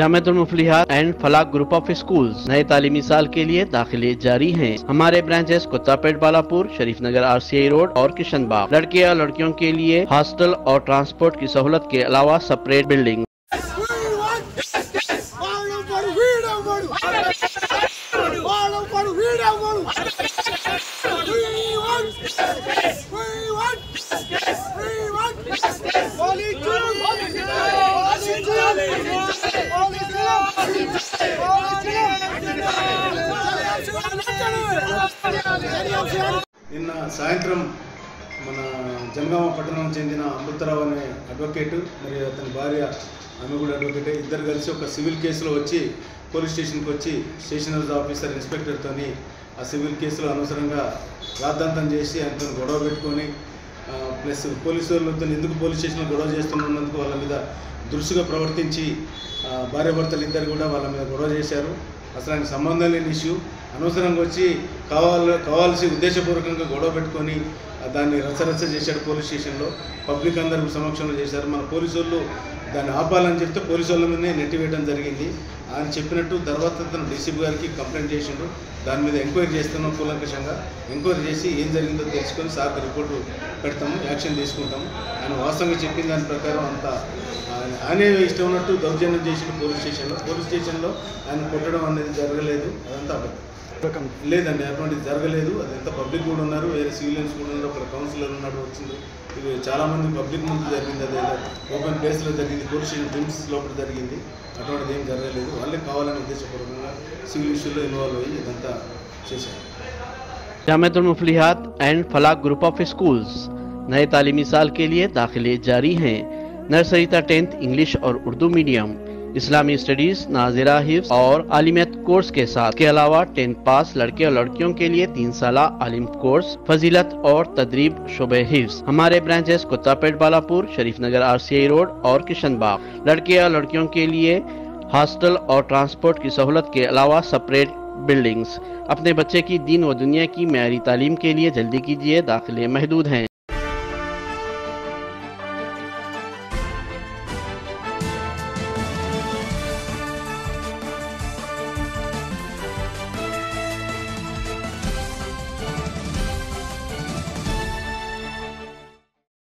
जामिअतुल Muflihat and Falah group of schools नए तालीमी साल के लिए दाखिले जारी हैं। हमारे branches Kuttapet, Balapur, Sharif Nagar, RCI road और किशनबाग। लड़के और लड़कियों के लिए हॉस्टल और ट्रांसपोर्ट की सहूलत के अलावा सेपरेट बिल्डिंग। నిన్న సాయంత్రం మన జనగామ పట్టణం చెందిన అమృతరావు అనే అడ్వకేట్ మరియు అతని భార్య ఆమె కూడా అడ్వకేట్ ఇద్దరు కలిసి ఒక సివిల్ కేసులో వచ్చి పోలీస్ స్టేషన్కి వచ్చి స్టేషన్ హౌస్ ఆఫీసర్ ఇన్స్పెక్టర్తోని ఆ సివిల్ కేసులో అనవసరంగా రాద్ధాంతం చేసి ఆయనతో గొడవ పెట్టుకొని ప్లస్ పోలీసు వాళ్ళతో ఎందుకు పోలీస్ స్టేషన్లో గొడవ చేస్తున్నందుకు వాళ్ళ మీద దురుసుగా ప్రవర్తించి భార్యాభర్తలు ఇద్దరు కూడా వాళ్ళ మీద గొడవ చేశారు. అసలు ఆయన సంబంధం లేని ఇష్యూ అనవసరంగా వచ్చి కావాల్సి ఉద్దేశపూర్వకంగా గొడవ పెట్టుకొని దాన్ని రచ్చరచ్చ చేశాడు పోలీస్ స్టేషన్లో. పబ్లిక్ అందరూ సమక్షంలో చేశారు. మన పోలీసు వాళ్ళు దాన్ని ఆపాలని చెప్తే పోలీసు వాళ్ళ మీదనే నెట్టివేయడం జరిగింది. ఆయన చెప్పినట్టు తర్వాత తను డీసీపీ గారికి కంప్లైంట్ చేసిండు. దాని మీద ఎంక్వైరీ చేస్తున్నాం. కూలంకషంగా ఎంక్వైరీ చేసి ఏం జరిగిందో తెలుసుకొని సార్కి రిపోర్టు పెడతాము, యాక్షన్ తీసుకుంటాము. ఆయన వాస్తవంగా చెప్పిన దాని ప్రకారం అంతా ఆయనే ఇష్టం ఉన్నట్టు దౌర్జన్యం చేసిన పోలీస్ స్టేషన్లో ఆయన కొట్టడం అనేది జరగలేదు. అదంతా లేదండి, అటువంటిది జరగలేదు. అదంతా పబ్లిక్ కూడా ఉన్నారు, వేరే సివిలియన్స్ కూడా ఉన్నారు, ఒక కౌన్సిలర్ ఉన్నాడు వచ్చింది. ఇది చాలామంది పబ్లిక్ ముందు జరిగింది. అదే ఓపెన్ ప్లేస్లో జరిగింది, పోలీస్ స్టేషన్ డ్రీమ్స్ లోపల జరిగింది. అటువంటిది ఏం జరగలేదు. వాళ్ళే కావాలని ఉద్దేశపూర్వకంగా సివిల్ ఇష్యూలో ఇన్వాల్వ్ అయ్యి ఇదంతా చేశారు. जामिअतुल Muflihat and Falah group of schools नए तालीमी साल के लिए दाखिले जारी हैं। नर्सरी तक 10th इंग्लिश और उर्दू मीडियम, इस्लामी स्टडीज, नाजिरा हिफ्ज और आलिमियत कोर्स के साथ के अलावा 10th पास लड़के और लड़कियों के लिए 3 साला आलिम कोर्स, फजीलत और तदरीब शुबे हिफ्ज। हमारे branches Kuttapet, Balapur, Sharif Nagar, RCI road और किशनबाग। लड़के और लड़कियों के लिए हॉस्टल और ट्रांसपोर्ट की सहूलत के अलावा सेपरेट बिल्डिंग्स। अपने बच्चे की दीन व दुनिया की मेयारी तालीम के लिए जल्दी कीजिए, दाखिले महदूद हैं।